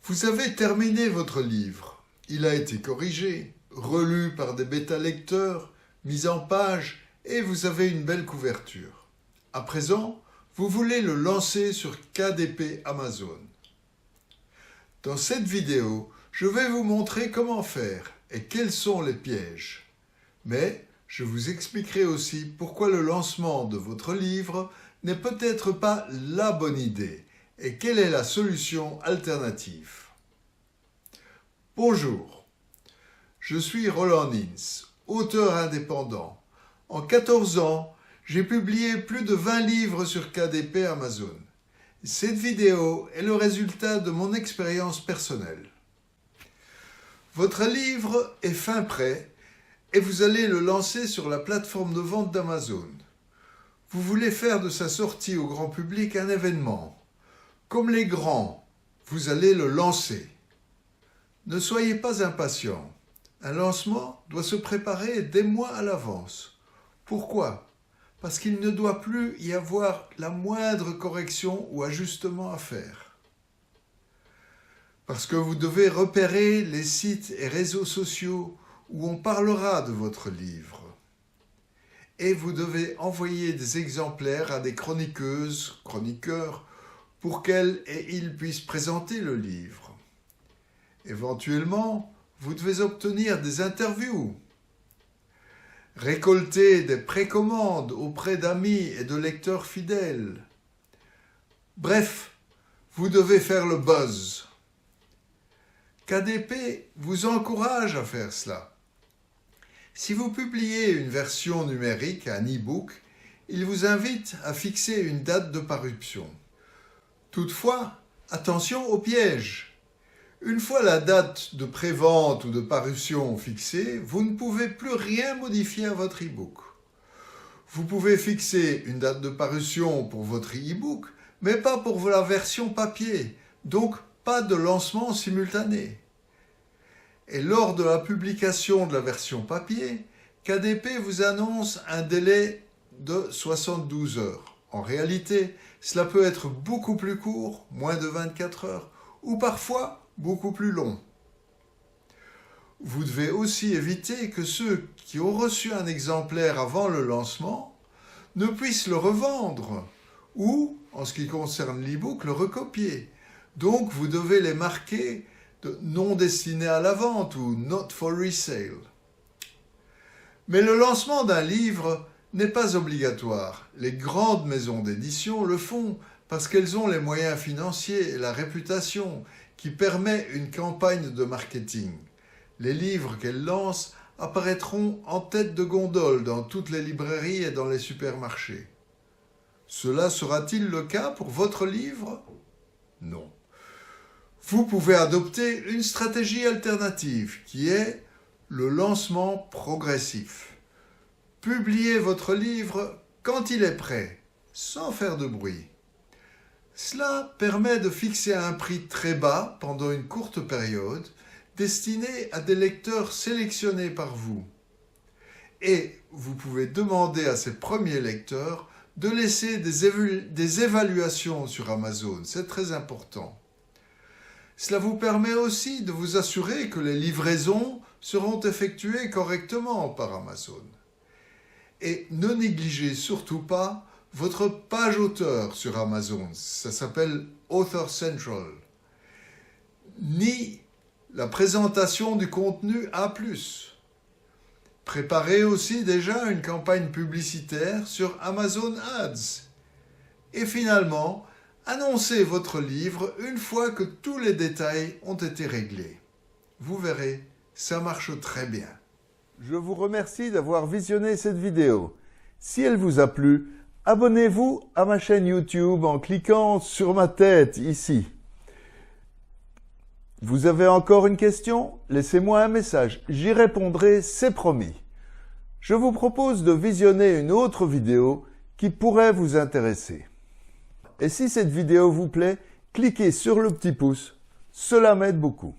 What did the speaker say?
Vous avez terminé votre livre. Il a été corrigé, relu par des bêta-lecteurs, mis en page et vous avez une belle couverture. À présent, vous voulez le lancer sur KDP Amazon. Dans cette vidéo, je vais vous montrer comment faire et quels sont les pièges. Mais je vous expliquerai aussi pourquoi le lancement de votre livre n'est peut-être pas la bonne idée et quelle est la solution alternative. Bonjour, je suis Roland Nins, auteur indépendant. En 14 ans, j'ai publié plus de 20 livres sur KDP Amazon. Cette vidéo est le résultat de mon expérience personnelle. Votre livre est fin prêt et vous allez le lancer sur la plateforme de vente d'Amazon. Vous voulez faire de sa sortie au grand public un événement. Comme les grands, vous allez le lancer. Ne soyez pas impatient. Un lancement doit se préparer des mois à l'avance. Pourquoi ? Parce qu'il ne doit plus y avoir la moindre correction ou ajustement à faire. Parce que vous devez repérer les sites et réseaux sociaux où on parlera de votre livre. Et vous devez envoyer des exemplaires à des chroniqueuses, chroniqueurs, pour qu'elles et ils puissent présenter le livre. Éventuellement, vous devez obtenir des interviews, récolter des précommandes auprès d'amis et de lecteurs fidèles. Bref, vous devez faire le buzz. KDP vous encourage à faire cela. Si vous publiez une version numérique, un e-book, il vous invite à fixer une date de parution. Toutefois, attention au piège. Une fois la date de prévente ou de parution fixée, vous ne pouvez plus rien modifier à votre e-book. Vous pouvez fixer une date de parution pour votre e-book, mais pas pour la version papier, donc pas de lancement simultané. Et lors de la publication de la version papier, KDP vous annonce un délai de 72 heures. En réalité, cela peut être beaucoup plus court, moins de 24 heures, ou parfois beaucoup plus long. Vous devez aussi éviter que ceux qui ont reçu un exemplaire avant le lancement ne puissent le revendre ou, en ce qui concerne l'e-book, le recopier. Donc, vous devez les marquer de non destiné à la vente ou not for resale. Mais le lancement d'un livre n'est pas obligatoire. Les grandes maisons d'édition le font parce qu'elles ont les moyens financiers et la réputation qui permet une campagne de marketing. Les livres qu'elles lancent apparaîtront en tête de gondole dans toutes les librairies et dans les supermarchés. Cela sera-t-il le cas pour votre livre ? Non. Vous pouvez adopter une stratégie alternative qui est le lancement progressif. Publiez votre livre quand il est prêt, sans faire de bruit. Cela permet de fixer un prix très bas pendant une courte période, destiné à des lecteurs sélectionnés par vous. Et vous pouvez demander à ces premiers lecteurs de laisser des évaluations sur Amazon, c'est très important. Cela vous permet aussi de vous assurer que les livraisons seront effectuées correctement par Amazon. Et ne négligez surtout pas votre page auteur sur Amazon, ça s'appelle Author Central, ni la présentation du contenu A+. Préparez aussi déjà une campagne publicitaire sur Amazon Ads. Et finalement, annoncez votre livre une fois que tous les détails ont été réglés. Vous verrez, ça marche très bien. Je vous remercie d'avoir visionné cette vidéo. Si elle vous a plu, abonnez-vous à ma chaîne YouTube en cliquant sur ma tête ici. Vous avez encore une question? Laissez-moi un message, j'y répondrai, c'est promis. Je vous propose de visionner une autre vidéo qui pourrait vous intéresser. Et si cette vidéo vous plaît, cliquez sur le petit pouce, cela m'aide beaucoup.